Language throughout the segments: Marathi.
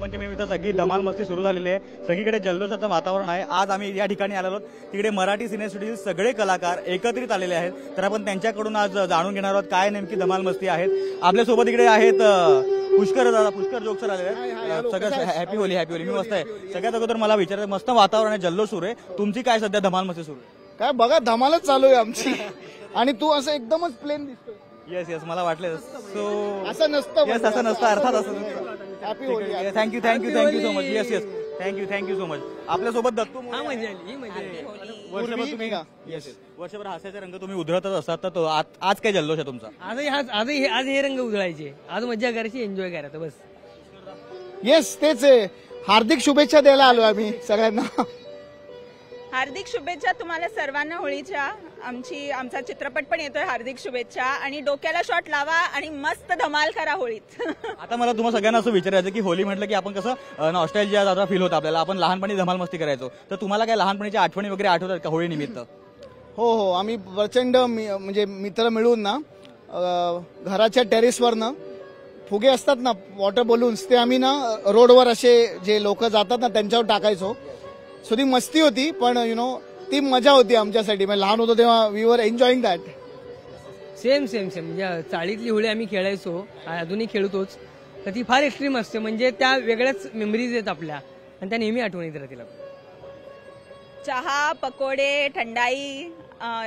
रंगपंचमी इथं सगळी धमाल मस्ती सुरू झालेली आहे. सगळीकडे जल्लोषाचं वातावरण आहे. आज आम्ही या ठिकाणी आलेलो आहोत. तिकडे मराठी सिनेसृष्टीतील सगळे कलाकार एकत्रित आलेले आहेत. तर आपण त्यांच्याकडून आज जाणून घेणार आहोत काय नेमकी धमाल मस्ती आहेत. आपल्यासोबत इकडे आहेत पुष्कर जोग सर आलेले आहेत. सगळं हॅपी होली मी मस्त आहे. सगळ्यात अगोदर मला विचारायचं, मस्त वातावरण आहे, जल्लोष सुरू आहे, तुमची काय सध्या धमाल मस्ती सुरू आहे? काय बघा, धमालच चालू आहे आमची. आणि तू असं एकदमच प्लेन दिसतोय. येस मला वाटलं सो असं नसतं. येस असं नसतं, अर्थात असं happy Holy. Thank you so much. Yes thank you so much. आपल्यासोबत दत्तू वर्षभर हास्याचे रंग तुम्ही उधळतच असतात, तर आज काय जल्लोष आहे तुमचा? आज हे रंग उधळायचे, आज मज्जा करायची, एन्जॉय करायचं बस. येस तेच आहे. हार्दिक शुभेच्छा द्यायला आलो आम्ही सगळ्यांना. हार्दिक शुभेच्छा तुम्हाला सर्वांना होळीच्या. आमचा चित्रपट पण येतोय, हार्दिक शुभेच्छा. आणि डोक्याला शॉट लावा आणि मस्त धमाल करा होळीत. आता मला तुम्हाला सगळ्यांना असं विचारायचं की होळी म्हटलं की आपण कसं नॉस्टॅल्जिया जरा फील होतं आपल्याला. आपण लहानपणी धमाल मस्ती करायचो, तर तुम्हाला काय लहानपणीच्या आठवणी वगैरे आठवतात का होळी निमित्त? हो, आम्ही प्रचंड म्हणजे मित्र मिळून ना घराच्या टेरेसवरनं फुगे असतात ना, वॉटर बलून्स, ते आम्ही ना रोडवर असे जे लोक जातात ना त्यांच्यावर टाकायचो. सो ती मस्ती होती, पण ती मजा होती आमच्यासाठी. म्हणजे लहान होतो तेव्हा we were enjoying that. Same म्हणजे चाळीतली होळी आम्ही खेळायचो, अजूनही खेळतोच. तर ती फार एक्स्ट्रीम असते, म्हणजे त्या वेगळ्याच मेमरीज आहेत आपल्या, आणि त्या नेहमी आठवणीत राहतील. चहा, पकोडे, थंडाई,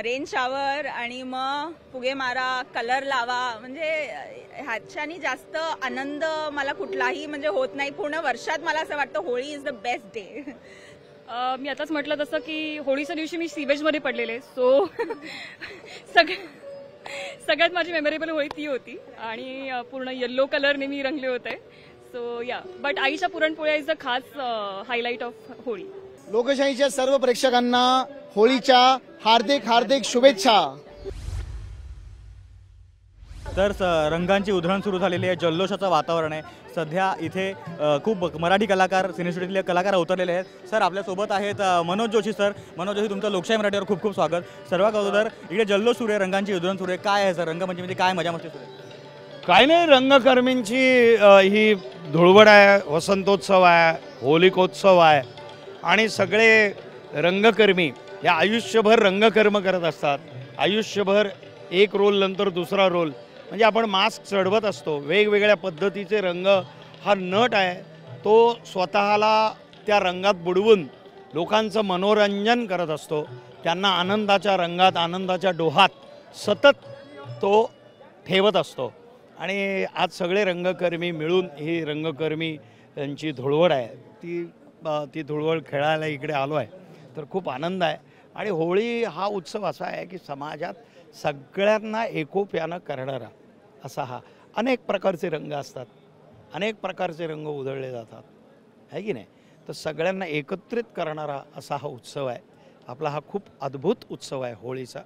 रेन शॉवर आणि मग फुगे मारा, कलर लावा. म्हणजे ह्याच्यानी जास्त आनंद मला कुठलाही म्हणजे होत नाही. पूर्ण वर्षात मला असं वाटतं Holi is the best day. मी आताच म्हटलं तसं की होळीच्या दिवशी मी सीवेजमध्ये पडलेले. सो सगळ्यात माझी मेमोरेबल होळी ती होती. आणि पूर्ण येल्लो कलरने मी रंगले होते. सो बट आईच्या पुरणपोळ्या इज अ खास हायलाइट ऑफ होळी. लोकशाहीच्या सर्व प्रेक्षकांना होळीच्या हार्दिक शुभेच्छा. तर रंगांची उधळण सुरू झालेली आहे, जल्लोषाचं वातावरण आहे सध्या इथे. खूप मराठी कलाकार, सिनेसृष्टीतले कलाकार उतरलेले आहेत. सर आपल्यासोबत आहेत मनोज जोशी सर. मनोज जोशी, तुमचं लोकशाही मराठीवर खूप खूप स्वागत. सर्वात अगोदर इकडे जल्लोष सुरू आहे, रंगांची उधळण सुरू आहे, काय आहे सर रंगपंचमीमध्ये काय मजा मस्ती सुरू आहे? काय नाही, रंगकर्मींची ही धुळवड आहे, वसंतोत्सव आहे, होलिकोत्सव आहे. आणि सगळे रंगकर्मी या आयुष्यभर रंगकर्म करत असतात. आयुष्यभर एक रोल नंतर दुसरा रोल, म्हणजे आपण मास्क चढवत असतो. वेगवेगळ्या पद्धतीचे रंग हा नट आहे, तो स्वतःला त्या रंगात बुडवून लोकांचं मनोरंजन करत असतो. त्यांना आनंदाच्या रंगात, आनंदाच्या डोहात सतत तो ठेवत असतो. आणि आज सगळे रंगकर्मी मिळून ही रंगकर्मी त्यांची धुळवड आहे, ती धुळवड खेळायला इकडे आलो आहे. तर खूप आनंद आहे. आणि होळी हा उत्सव असा आहे की समाजात सगळ्यांना एकोप्यानं करणारा असा हा. अनेक प्रकारचे रंग असतात, अनेक प्रकारचे रंग उधळले जातात, आहे की नाही. तर सगळ्यांना एकत्रित करणारा असा हा उत्सव आहे आपला. हा खूप अद्भुत उत्सव आहे होळीचा.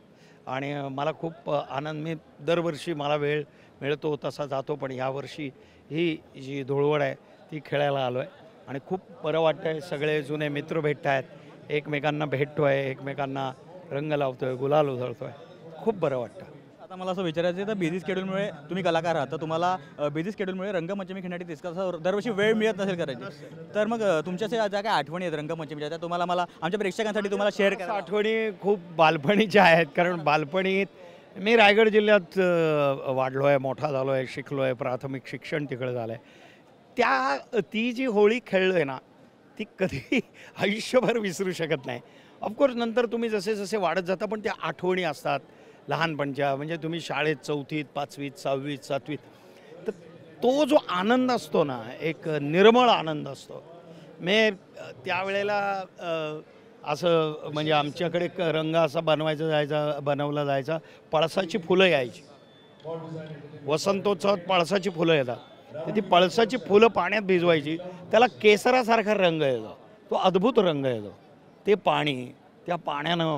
आणि मला खूप आनंद, मी दरवर्षी मला वेळ मिळतो तसा जातो, पण यावर्षी ही जी धुळवड आहे ती खेळायला आलो आहे. आणि खूप बरं वाटतं आहे. सगळे जुने मित्र भेटत आहेत, एकमेकांना भेटतो आहे, एकमेकांना रंग लावतो आहे, गुलाल उधळतो आहे. खूप बरं वाटतं. आता मला असं विचारायचं आहे, तर बिझी स्केड्यूलमुळे तुम्ही कलाकार आहात, तर तुम्हाला बिझी स्केड्यूलमुळे रंगपंचमी खेळण्यासाठी तितका दरवर्षी वेळ मिळत नसेल करायची. तर मग तुमच्या ज्या काय आठवणी आहेत रंगपंचमीच्या, त्या तुम्हाला आमच्या प्रेक्षकांसाठी तुम्हाला शेअर करा. आठवणी खूप बालपणीच्या आहेत, कारण बालपणीत मी रायगड जिल्ह्यात वाढलो आहे, मोठा झालो आहे, शिकलो आहे, प्राथमिक शिक्षण तिकडे झालं आहे. ती जी होळी खेळलो आहे ना, ती कधी आयुष्यभर विसरू शकत नाही. ऑफकोर्स नंतर तुम्ही जसे जसे वाढत जाता, पण त्या आठवणी असतात लहानपणच्या. म्हणजे तुम्ही शाळेत 4थीत, 5वीत, 6वीत, 7वीत, तर तो जो आनंद असतो ना, एक निर्मळ आनंद असतो. मी त्यावेळेला असं म्हणजे आमच्याकडे रंग असा बनवला जायचा. पळसाची फुलं यायची, वसंतोत्सवात पळसाची फुलं येतात. तर ती पळसाची फुलं पाण्यात भिजवायची, त्याला केसरासारखा रंग येतो, तो अद्भुत रंग येतो. ते पाणी, त्या पाण्यानं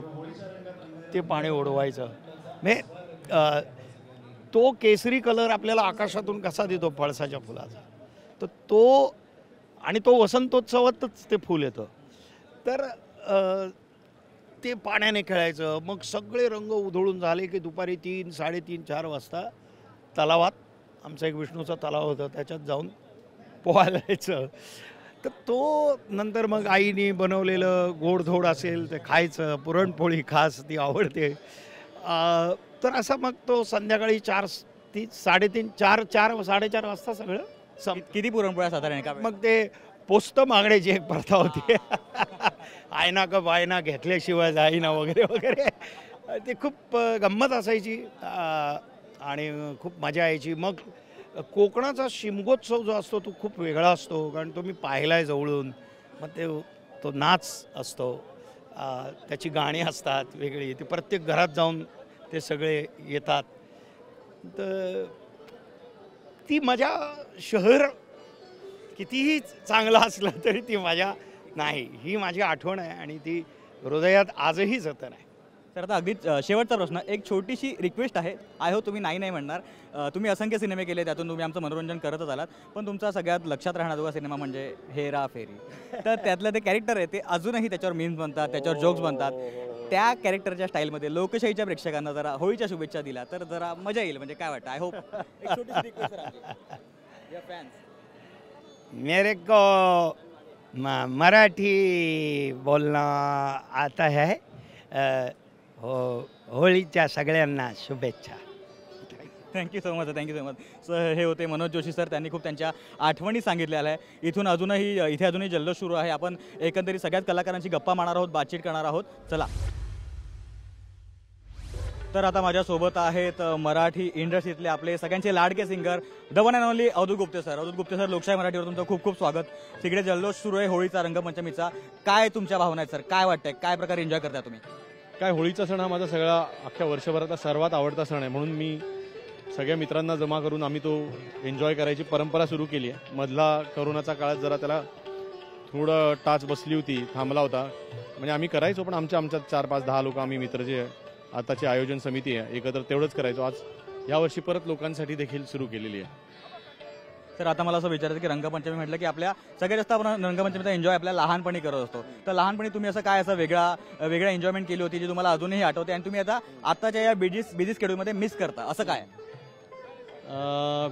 ते पाणी ओढवायचं. म्हणजे तो केसरी कलर आपल्याला आकाशातून कसा देतो पळसाच्या फुलाचा, तर तो वसंतोत्सवातच ते फूल येतं. तर ते पाण्याने खेळायचं. मग सगळे रंग उधळून झाले की दुपारी 3, 3:30, 4 वाजता तलावात, आमचा एक विष्णूचा तलाव होता, त्याच्यात जाऊन पोहायला जायचं. तर तो नंतर मग आईने बनवलेलं गोडधोड असेल ते खायचं, पुरणपोळी खास ती आवडते. तर असं मग तो संध्याकाळी 3:30 4:30 वाजता सगळं किती पुरणपोळ्या साधारण एका वेळेस? मग ते पोस्तं मागण्याची एक प्रथा होती. आयना का बायना घेतल्याशिवाय जाईना वगैरे वगैरे. ते खूप गंमत असायची आणि खूप मजा यायची. मग कोकणाचा शिमगोत्सव जो असतो तो खूप वेगळा असतो, कारण तो मी पाहिला आहे जवळून. मग तो नाच असतो, त्याची गाणी असतात वेगळी, ते प्रत्येक घरात जाऊन ते सगळे येतात. तर ती मजा शहर कितीही चांगलं असलं तरी ती मजा नाही. ही माझी आठवण आहे आणि ती हृदयात आजही जतन आहे. तर आता अगदीच शेवटचा प्रश्न, एक छोटीशी रिक्वेस्ट आहे. आय होप तुम्ही नाही म्हणणार. तुम्ही असंख्य सिनेमे केले, त्यातून तुम्ही आमचं मनोरंजन करतच आलात, पण तुमचा सगळ्यात लक्षात राहणारा सिनेमा म्हणजे हेरा फेरी. तर त्यातलं ते कॅरेक्टर आहे ते अजूनही त्याच्यावर मीम्स बनतात, त्याच्यावर जोक्स बनतात. त्या कॅरेक्टरच्या स्टाईलमध्ये लोकशाहीच्या प्रेक्षकांना जरा होळीच्या शुभेच्छा दिल्या तर जरा मजा येईल. म्हणजे काय वाटतं? आय होप एक छोटीशी रिक्वेस्ट राहते फॅन्स. मेरे को मराठी बोलना आता है. होळीच्या सगळ्यांना शुभेच्छा. Thank you so much. Thank you so much. Sir हे होते मनोज जोशी सर. त्यांनी खूप त्यांच्या आठवणी सांगितलेल्या आहे. इथे अजूनही जल्लोष सुरू आहे. आपण एकंदरीत सगळ्याच कलाकारांची गप्पा मारणार आहोत, बातचीत करणार आहोत. चला. तर आता माझ्यासोबत आहेत मराठी इंडस्ट्रीतले आपले सगळ्यांचे लाडके singer the one and only Avdhoot Gupte sir. Avdhoot Gupte sir, लोकशाही मराठीवर तुमचं खूप खूप स्वागत. तिकडे जल्लोष सुरू आहे होळीचा, रंगपंचमीचा. काय तुमच्या भावना आहेत सर? काय वाटतंय? काय प्रकारे एन्जॉय करताय तुम्ही? काय, होळीचा सण हा माझा सगळा अख्ख्या वर्षभराचा सर्वात आवडता सण आहे, म्हणून मी सगळ्या मित्रांना जमा करून आम्ही तो एन्जॉय करायची परंपरा सुरू केली आहे. मधला कोरोनाचा काळात जरा त्याला थोडं टाच बसली होती, थांबला होता. म्हणजे आम्ही करायचो, पण आमच्या 4-5-10 लोक आम्ही मित्र जे आताची आयोजन समिती आहे एकत्र तेवढंच करायचो. आज यावर्षी परत लोकांसाठी देखील सुरू केलेली आहे. तर आता मला असं विचारायचं की रंगपंचमी म्हटलं की आपल्या सगळ्यात जास्त आपण रंगपंचमीचा एन्जॉय आपल्या लहानपणी करत असतो. तर लहानपणी तुम्ही असं काय असं वेगळा एन्जॉयमेंट केली होती जी तुम्हाला अजूनही आठवते आणि तुम्ही आताच्या या बिझी शेड्यूलमध्ये मिस करता, असं काय?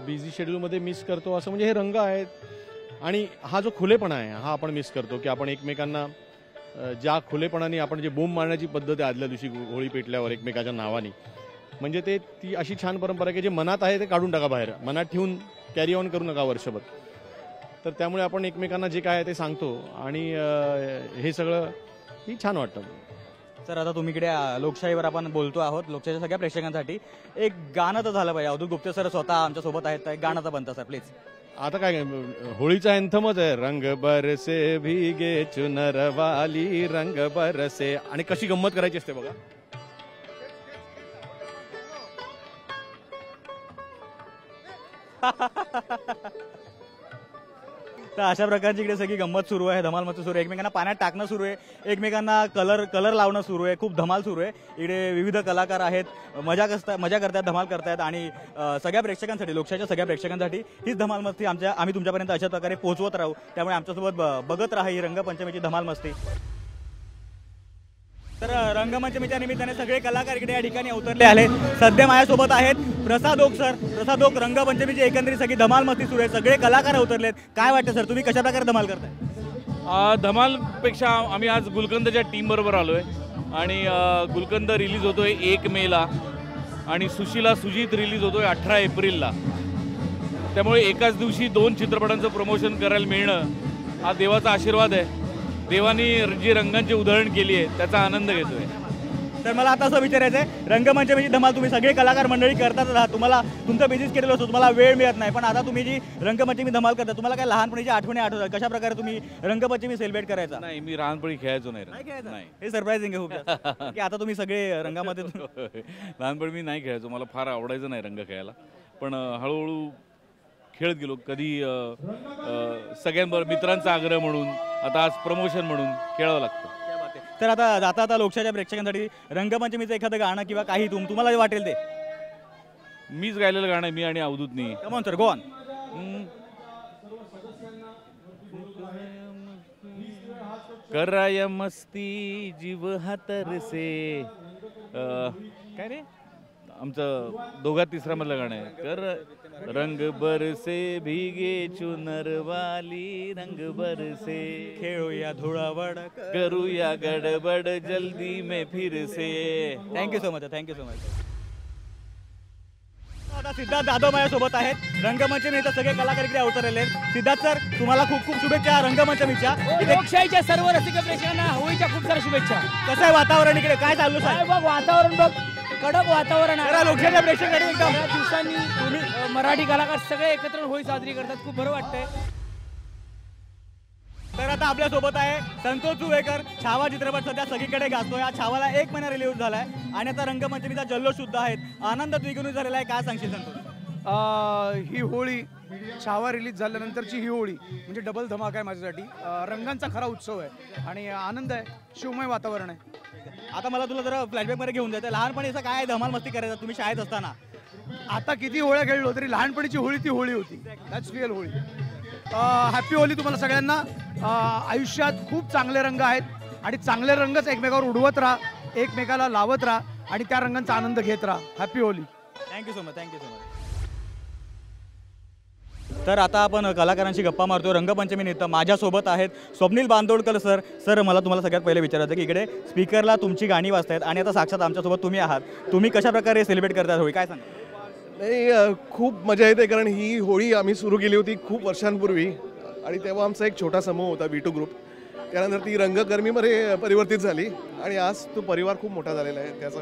बिझी शेड्यूलमध्ये मिस करतो असं म्हणजे हे रंग आहेत आणि हा जो खुलेपणा आहे हा आपण मिस करतो, की आपण एकमेकांना ज्या खुलेपणाने आपण जे बोंब मारण्याची पद्धत आहे आदल्या दिवशी होळी पेटल्यावर एकमेकाच्या नावाने, म्हणजे ती अशी छान परंपरा आहे की जे मनात आहे ते काढून टाका बाहेर, मनात ठेवून कॅरी ऑन करू नका वर्षभर. तर त्यामुळे आपण एकमेकांना जे काय आहे ते सांगतो आणि हे सगळं ही छान वाटतं. सर आता तुम्हीकडे लोकशाहीवर आपण बोलतो आहोत, लोकशाहीच्या सगळ्या प्रेक्षकांसाठी एक गाणं तर झालं पाहिजे. अवधूत गुप्ते सर स्वतः आमच्या सोबत आहेत, एक गाणं तर बनतं सर प्लीज. आता काय होळीचा एंथमच आहे, रंग बरसे भीगे चुनर वाली रंग बरसे, आणि कशी गंमत करायची असते बघा. तर अशा प्रकारची इकडे सगळी गंमत सुरू आहे, धमाल मस्त सुरू आहे. एकमेकांना पाण्यात टाकणं सुरू आहे, एकमेकांना कलर लावणं सुरू आहे, खूप धमाल सुरू आहे. इकडे विविध कलाकार आहेत, मजा करतात, धमाल करतायत आणि सगळ्या प्रेक्षकांसाठी, लोकशाहीच्या सगळ्या प्रेक्षकांसाठी हीच धमाल मस्ती आम्ही तुमच्यापर्यंत अशा प्रकारे पोहोचवत राहू. त्यामुळे आमच्यासोबत बघत राहा ही रंगपंचमीची धमाल मस्ती. तर रंगपंचमीच्या निमित्ताने सगळे कलाकार इकडे या ठिकाणी अवतरले आले. सध्या माझ्यासोबत आहेत प्रसाद ओक सर. प्रसाद ओक, रंगपंचमीची एकंदरीत सगळी धमाल मस्ती सुरू आहे, सगळे कलाकार अवतरलेत. काय वाटतं सर, तुम्ही कशा प्रकारे धमाल करताय? धमालपेक्षा आम्ही आज गुलकंदच्या टीम बरोबर आलोय आणि गुलकंद रिलीज होतोय 1 मेला आणि सुशीला सुजित रिलीज होतोय 18 एप्रिलला. त्यामुळे एकाच दिवशी 2 चित्रपटांचं प्रमोशन करायला मिळणं हा देवाचा आशीर्वाद आहे. देवानी जी रंगांची उधळण केली आहे त्याचा आनंद घेतोय. तर मला आता असं विचारायचं आहे, रंगपंचमीची धमाल तुम्ही सगळे कलाकार मंडळी करताच राहा, तुम्हाला तुमचं बिझीच केलेलं असतो, तुम्हाला वेळ मिळत नाही, पण आता तुम्ही जी रंगपंचमी धमाल करता, तुम्हाला काय लहानपणीची आठवणी आठवतात? कशा प्रकारे तुम्ही रंगपंचमी सेलिब्रेट करायचा? नाही, मी लहानपणी खेळायचो नाही. नाही, हे सरप्राइझिंग आहे खूप की आता तुम्ही सगळे रंगामध्ये. लहानपणी मी नाही खेळायचो, मला फार आवडायचं नाही रंग खेळायला, पण हळूहळू खेळत गेलो. कधी सगळ्यांबरोबर मित्रांचा आग्रह म्हणून, आता आज प्रमोशन म्हणून खेळावं लागतं. तर आता जाता लोकशाहीच्या प्रेक्षकांसाठी रंगपंचमीचं एखादं गाणं किंवा काही तुम्हाला जे वाटेल ते. मीच गायलेलं गाणं आहे, मी आणि अवधूतनी. Come on sir, go on. कराय मस्ती जीव हातरसे, काय रे आमचं 2-3 मधलं गाणं आहे. रंग बरसे भीगे चुनर वाली, रंग बरसे खेळूया धुळावड. करूया गडबड जल्दी में फिर से. Thank you so much, thank you so much. आता सिद्धार्थ जाधव माझ्यासोबत आहेत. रंगमंच इथं सगळे कलाकार इकडे अवतरलेले आहेत. सिद्धार्थ सर, तुम्हाला खूप खूप शुभेच्छा रंगमंचमीच्या. इथे लोकशाहीच्या सर्व रसिक प्रेक्षकांना होळीच्या खूप साऱ्या शुभेच्छा. कसं आहे वातावरण इकडे, काय चालू आहे? बघ वातावरण बघ, कडक वातावरण आहे. जरा लोकशाहीच्या प्रेक्षकांनी एकदम बऱ्याच दिवसांनी तुम्ही मराठी कलाकार सगळे एकत्र होळी साजरी करतात, खूप बरं वाटतंय. तर आता आपल्या सोबत आहे संतोष जुवेकर. छावा चित्रपट सध्या सगळीकडे गाजतोय. या छावाला 1 महिना रिलीज झालाय आणि आता रंगमंचमीचा जल्लोष सुद्धा आहे. आनंद द्विगुणित झालेला आहे. काय सांगशील संतोष? ही होळी छावा रिलीज झाल्यानंतरची ही होळी म्हणजे डबल धमाका आहे माझ्यासाठी. रंगांचा खरा उत्सव आहे आणि आनंद आहे, शिवमय वातावरण आहे. आता मला तुला जरा फ्लॅशबॅकमध्ये घेऊन जायचं. लहानपणी असं काय धमाल मस्ती करायचा तुम्ही शाळेत असताना? आता किती होळ्या खेळलो तरी लहानपणीची होळी ती होळी होती. That's real Holi. Happy Holy तुम्हाला सगळ्यांना. आयुष्यात खूप चांगले रंग आहेत आणि चांगले रंगच एकमेकावर उडवत राहा, एकमेकाला लावत राहा आणि त्या रंगांचा आनंद घेत राहा. Happy Holy. Thank you so much, thank you so much. तर आता आपण कलाकारांशी गप्पा मारतो रंगपंचमीनिमित्त. माझ्यासोबत आहेत स्वप्नील बांदोडकर सर. सर, मला तुम्हाला सगळ्यात पहिले विचारायचं की इकडे स्पीकरला तुमची गाणी वाजतायत आणि आता साक्षात आमच्यासोबत तुम्ही आहात. तुम्ही कशा प्रकारे सेलिब्रेट करतात होळी, काय सांगा? नाही, खूप मजा येते कारण ही होळी आम्ही सुरू केली होती खूप वर्षांपूर्वी आणि तेव्हा आमचा एक छोटा समूह होता V2 ग्रुप. त्यानंतर ती रंगकर्मीमध्ये परिवर्तित झाली आणि आज तो परिवार खूप मोठा झालेला आहे. त्याचा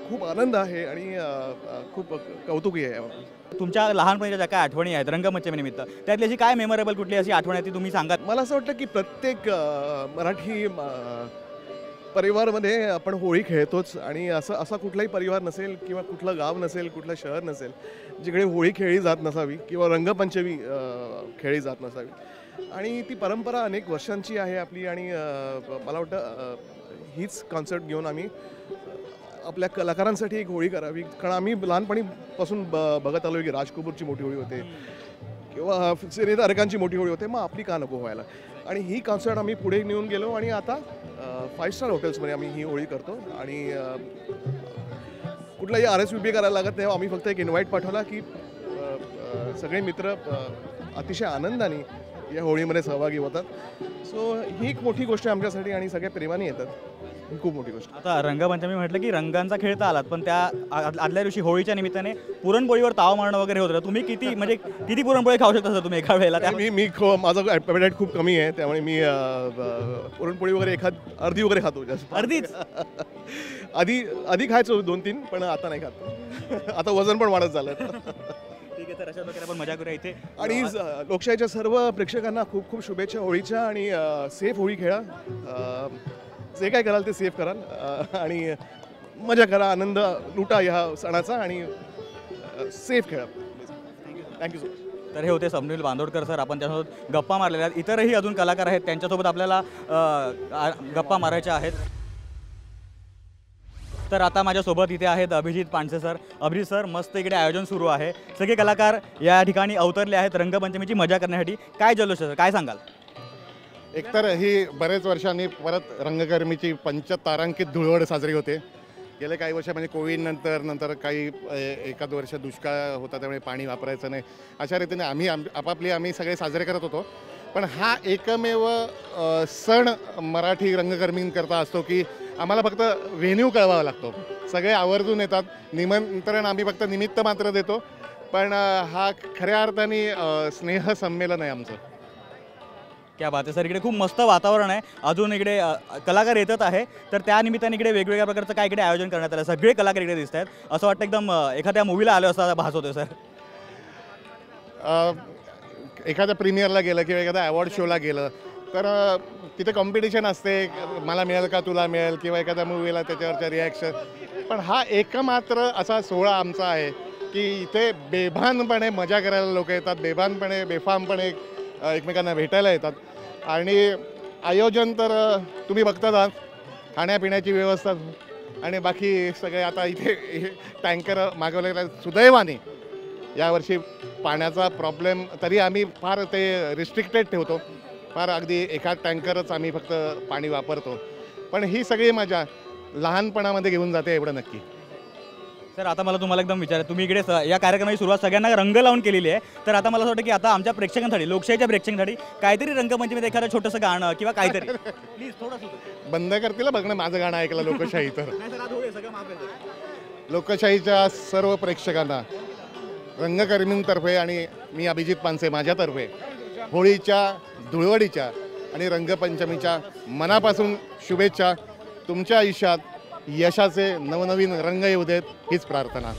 खूप आनंद आहे आणि खूप कौतुकी आहे. तुमच्या लहानपणीच्या ज्या काय आठवणी आहेत रंगमंचमीनिमित्त, त्यातली अशी काय मेमोरेबल कुठली अशी आठवण आहे ती तुम्ही सांगा? मला असं वाटतं की प्रत्येक मराठी परिवारमध्ये आपण होळी खेळतोच आणि असा कुठलाही परिवार नसेल किंवा कुठलं गाव नसेल, कुठलं शहर नसेल जिकडे होळी खेळली जात नसावी किंवा रंगपंचमी खेळली जात नसावी. आणि ती परंपरा अनेक वर्षांची आहे आपली आणि मला वाटतं हीच कॉन्सेप्ट घेऊन आम्ही आपल्या कलाकारांसाठी एक होळी करावी. कारण आम्ही लहानपणीपासून बघत आलो की राजकपूरची मोठी होळी होते किंवा सिनेतारकांची मोठी होळी होते, मग आपली का नको व्हायला. आणि ही कॉन्सेप्ट आम्ही पुढे नेऊन गेलो आणि आता 5 स्टार हॉटेल्समध्ये आम्ही ही होळी करतो आणि कुठलाही RSVP करायला लागत नाही. आम्ही फक्त एक इन्व्हाइट पाठवला की सगळे मित्र अतिशय आनंदाने या होळीमध्ये सहभागी होतात. सो ही एक मोठी गोष्ट आहे आमच्यासाठी आणि सगळ्या प्रेमाने येतात. ही खूप मोठी गोष्ट. आता रंगपंचमी म्हटलं की रंगांचा खेळ तर आलात, पण त्या आदल्या दिवशी होळीच्या निमित्ताने पुरणपोळीवर ताव मारणं वगैरे होतं. तुम्ही किती पुरणपोळी खाऊ शकता तुम्ही एका वेळेला? माझं ॲपेटाईट खूप कमी आहे त्यामुळे मी पुरणपोळी वगैरे अर्धी वगैरे खातो. जास्त अर्धीच? आधी खायचो 2-3, पण आता नाही खात. आता वजन पण वाढत झालं. ठीक आहे, तर अशा प्रकारे आपण मजा करूया इथे. आणि लोकशाहीच्या सर्व प्रेक्षकांना खूप खूप शुभेच्छा होळीच्या आणि सेफ होळी खेळा. जे काय कराल ते सेफ कराल आणि मजा करा, आनंद लुटा ह्या सणाचा आणि सेफ खेळा. Thank you so much. तर हे होते स्वप्नील बांदोडकर सर. आपण त्यासोबत गप्पा मारलेल्या आहेत. इतरही अजून कलाकार आहेत, त्यांच्यासोबत आपल्याला गप्पा मारायच्या आहेत. तर आता माझ्यासोबत इथे आहेत अभिजित पांडसे सर. अभिजित सर, मस्त इकडे आयोजन सुरू आहे, सगळे कलाकार या ठिकाणी अवतरले आहेत रंगपंचमीची मजा करण्यासाठी. काय जल्लोष सर, काय सांगाल? एकतर ही बरेच वर्षांनी परत रंगकर्मीची पंचतारांकित धुळवड साजरी होते. गेले काही वर्ष म्हणजे कोविड नंतर काही एखाद वर्ष दुष्काळ होता त्यामुळे पाणी वापरायचं नाही, अशा रीतीने आम्ही सगळे साजरे करत होतो. पण हा एकमेव सण मराठी रंगकर्मींकरता असतो की आम्हाला फक्त व्हेन्यू कळवावा लागतो. सगळे आवर्जून येतात, निमंत्रण आम्ही फक्त निमित्त मात्र देतो, पण हा खऱ्या अर्थाने स्नेहसंमेलन आहे आमचं. क्या बात आहे सर. इकडे खूप मस्त वातावरण आहे. अजून इकडे कलाकार येतच आहे, तर त्या निमित्ताने इकडे वेगवेगळ्या प्रकारचं काय इकडे आयोजन करण्यात आलं. सगळे कलाकार इकडे दिसत आहेत. असं वाटतं एकदम एखाद्या मूवीला आलो असा भास होतोय सर. एखाद्या प्रीमियरला गेलं किंवा एखाद्या अवॉर्ड शोला गेलं तर तिथे कॉम्पिटिशन असते, मला मिळेल का तुला मिळेल, किंवा एखाद्या मूवीला त्याच्यावरच्या रिॲक्शन. पण हा एकमात्र असा सोहळा आमचा आहे की इथे बेभानपणे मजा करायला लोक येतात, बेफामपणे एकमेकांना भेटायला येतात. आणि आयोजन तर तुम्ही बघतात आहात, खाण्यापिण्याची व्यवस्था आणि बाकी सगळे. आता इथे टँकर मागवलेला सुदैवाने यावर्षी पाण्याचा प्रॉब्लेम तरी आम्ही फार ते रिस्ट्रिक्टेड ठेवतो, फार अगदी एखाद टँकरच आम्ही फक्त पाणी वापरतो. पण ही सगळी मजा लहानपणामध्ये घेऊन जाते एवढं नक्की. सर आता मला तुम्हाला एकदम विचार तुम्ही इकडे या कार्यक्रमाची सुरुवात सगळ्यांना रंग लावून केलेली आहे, तर आता मला असं वाटतं की आता आमच्या प्रेक्षकांसाठी लोकशाहीच्या प्रेक्षकांसाठी काहीतरी रंगमंचमध्ये एखादं छोटंसं गाणं किंवा काहीतरी प्लीज थोडंसं बंद करतील बघणं माझं गाणं ऐकलं लोकशाही तर. नाही सर, आज होईल, सगळं माफ आहे. लोकशाहीच्या सर्व प्रेक्षकांना रंगकर्मींतर्फे आणि मी अभिजित पानसे माझ्यातर्फे होळीच्या, धुळवडीच्या आणि रंगपंचमीच्या मनापासून शुभेच्छा. तुमच्या आयुष्यात यशाचे नवनवीन रंग येऊ देत हीच प्रार्थना.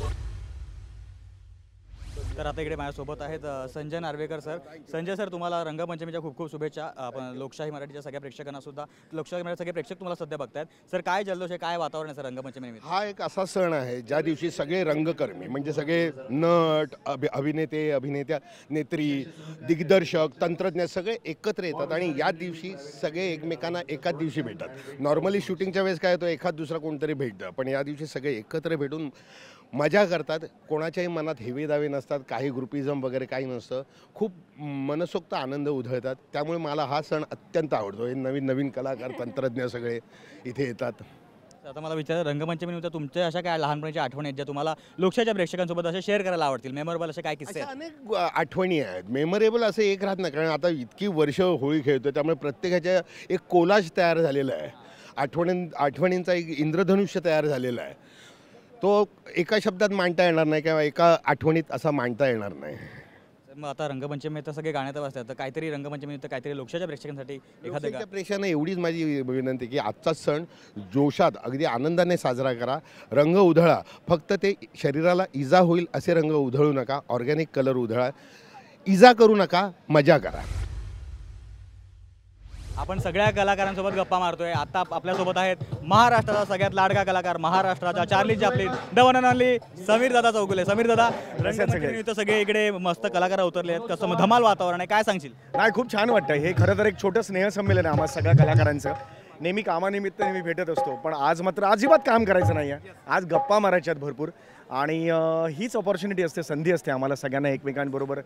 तर आता इकडे माझ्यासोबत आहेत संजय नार्वेकर सर. संजय सर, तुम्हाला रंगपंचमीच्या खूप खूप शुभेच्छा. आपण लोकशाही मराठीच्या सगळ्या प्रेक्षकांना सुद्धा, लोकशाही मराठी सगळे प्रेक्षक तुम्हाला सध्या बघतायत. सर काय जल्लोष आहे, काय वातावरण आहे सर रंगपंचमी? हा एक असा सण आहे ज्या दिवशी सगळे रंगकर्मी म्हणजे सगळे नट, अभिनेते, अभिनेत्या, नेत्री, दिग्दर्शक, तंत्रज्ञ सगळे एकत्र येतात आणि या दिवशी सगळे एकमेकांना एकाच दिवशी भेटतात. नॉर्मली शूटिंगच्या वेळेस काय होतं, एखाद दुसरा कोणतरी भेटतं, पण या दिवशी सगळे एकत्र भेटून मजा करतात. कोणाच्याही मनात हेवे दावे नसतात, काही ग्रुपिझम वगैरे काही नसतं. खूप मनसोक्त आनंद उधळतात. त्यामुळे मला हा सण अत्यंत आवडतो. हे नवीन नवीन कलाकार, तंत्रज्ञ सगळे इथे येतात. आता मला विचार, रंगपंचमीनिमित्त तुमच्या अशा काय लहानपणीच्या आठवणी आहेत ज्या तुम्हाला लोकशाहीच्या प्रेक्षकांसोबत असे शेअर करायला आवडतील, मेमोरेबल असे काय किस्से अशा आहेत? अनेक आठवणी आहेत. मेमोरेबल असं एक राहत नाही, कारण आता इतकी वर्ष होळी खेळतो त्यामुळे प्रत्येकाच्या एक कोलाज तयार झालेला आहे. आठवणींचा एक इंद्रधनुष्य तयार झालेला आहे. तो एका शब्दात मांडता येणार नाही किंवा एका आठवणीत असा मांडता येणार नाही. मग आता रंगपंचमी तर सगळे गाण्यात असतात, तर काहीतरी रंगपंचमीनिमित्त काहीतरी लोकशाहीच्या प्रेक्षकांसाठी एखादं लोकशाहीच्या प्रेक्षकांना एवढीच माझी विनंती की आजचा सण जोशात अगदी आनंदाने साजरा करा. रंग उधळा, फक्त ते शरीराला इजा होईल असे रंग उधळू नका. ऑर्गॅनिक कलर उधळा, इजा करू नका, मजा करा. आपण सगळ्या कलाकारांसोबत गप्पा मारतोय. आता आपल्यासोबत आहेत महाराष्ट्राचा सगळ्यात लाडका कलाकार, महाराष्ट्राचा Charlie Chaplin, the one and only Sameer दादा चौगुले. समीर दादा, रंगपंचमीनिमित्त सगळे इकडे मस्त कलाकार उतरले आहेत, कसं धमाल वातावरण आहे, काय सांगशील? नाही, खूप छान वाटतं. हे खरं तर एक छोटं स्नेहसंमेलन आहे आम्हा सगळ्या कलाकारांचं. नेहमी कामानिमित्त नेहमी भेटत असतो, पण आज मात्र अजिबात काम करायचं नाही आहे. आज गप्पा मारायच्या आहेत भरपूर आणि हीच ऑपॉर्च्युनिटी असते, संधी असते आम्हाला सगळ्यांना एकमेकांबरोबर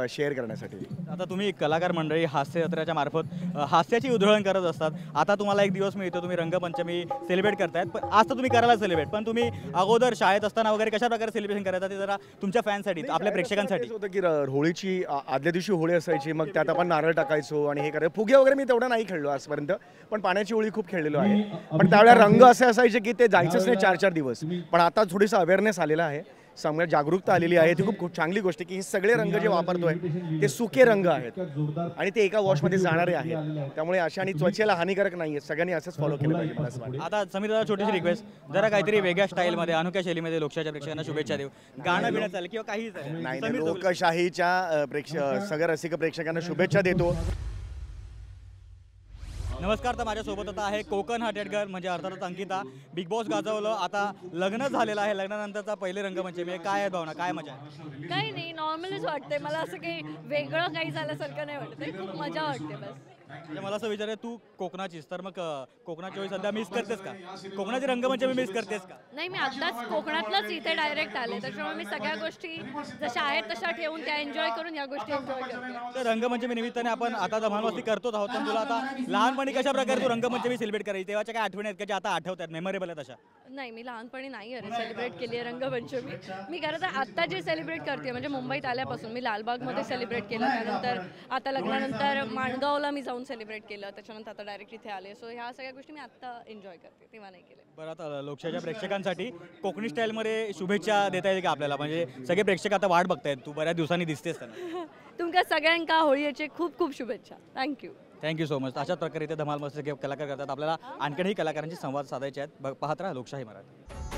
शेअर करण्यासाठी. आता तुम्ही कलाकार मंडळी हास्य जत्रेच्या मार्फत हास्याची उधळण करत असतात. आता तुम्हाला एक दिवस मिळतो, तुम्ही रंगपंचमी सेलिब्रेट करतायत, पण आज तर तुम्ही करायला सेलिब्रेट, पण तुम्ही अगोदर शाळेत असताना वगैरे कशा प्रकारे सेलिब्रेशन करायचं ते जरा तुमच्या फॅनसाठी, आपल्या प्रेक्षकांसाठी? होतं की होळीची आदल्या दिवशी होळी असायची, मग त्यात आपण नारळ टाकायचो आणि हे करायचं. फुगे वगैरे मी तेवढा नाही खेळलो आजपर्यंत, पण पाण्याची होळी खूप खेळलेलो आहे. पण त्यावेळेला रंग असे असायचे की ते जायचंच नाही 4-4 दिवस. पण आता थोडीसा अवेअरनेस आलेला आहे, समाजात जागरूकता आलेली आहे. ती खूप चांगली गोष्ट आहे की हे सगळे रंग जे वापरतोय ते सुके रंग आहेत आणि ते एका वॉशमध्ये जाणारे आहेत. त्यामुळे अशा आणि त्वचेला हानिकारक नाही आहेत. सगळ्यांनी असंच फॉलो केलं पाहिजे मला असं वाटतं. आता समीर दादा, छोटीशी रिक्वेस्ट, जरा काहीतरी वेगळ्या स्टाईलमध्ये, अनोख्या शैलीमध्ये लोकशाहीच्या प्रेक्षकांना शुभेच्छा देऊ. गाणं बिणं चालेल किंवा काही नाही, लोकशाहीच्या सगळ्या रसिक प्रेक्षकांना शुभेच्छा देतो. नमस्कार. तर माझ्यासोबत आता आहे कोकण हाटेडकर, म्हणजे अर्थातच अंकिता. बिग बॉस गाजवलं, आता लग्न झालेलं आहे, लग्नानंतरचा पहिले रंगपंचमी. काय आहे भावना, काय मजा आहे? काही नाही, नॉर्मलच वाटते मला. असं काही वेगळं काही झाल्यासारखं नाही वाटत, खूप मजा वाटते बस. म्हणजे मला असं विचार आहे, तू कोकणाचीस, तर मग कोकणाची होळी सध्या मिस करतेस का? कोकणाची रंगपंचमी मिस करतेस का? नाही, मी आत्ताच कोकणातलंच इथे डायरेक्ट आले, त्याच्यामुळे मी सगळ्या गोष्टी जशा आहेत तशा ठेवून त्या एन्जॉय करून या गोष्टी एन्जॉय करते. तर रंगपंचमी निमित्ताने आपण आता धमालमस्ती करतोच आहोत, पण तुला आता लहानपणी कशा प्रकारे तू रंगपंचमी सेलिब्रेट करायची, तेव्हाच्या काय आठवणी आहेत का ज्या आता आठवतात, मेमोरेबल आहेत अशा? नाही, मी लहानपणी नाही अरे सेलिब्रेट केली आहे रंगपंचमी. मी खरं तर आत्ता जे सेलिब्रेट करते, म्हणजे मुंबईत आल्यापासून मी लालबागमध्ये सेलिब्रेट केलं, त्यानंतर आता लग्नानंतर माणगावला मी जाऊन सेलिब्रेट केलं, त्याच्यानंतर आता डायरेक्ट इथे आले. सो ह्या सगळ्या गोष्टी मी आत्ता एन्जॉय करते, तेव्हा नाही केले. बरं, आता लोकशाहीच्या प्रेक्षकांसाठी कोकणी स्टाईलमध्ये शुभेच्छा देता येईल का आपल्याला? म्हणजे सगळे प्रेक्षक आता वाट बघतायत, तू बऱ्याच दिवसांनी दिसतेस त्यांना. तुमच्या सगळ्यांका होळीचे खूप खूप शुभेच्छा. Thank you so much. अशाच प्रकारे इथे धमाल मस्त कलाकार करतात. आपल्याला आणखीनही कलाकारांशी संवाद साधायचे आहेत. पाहत राहा लोकशाही मराठी.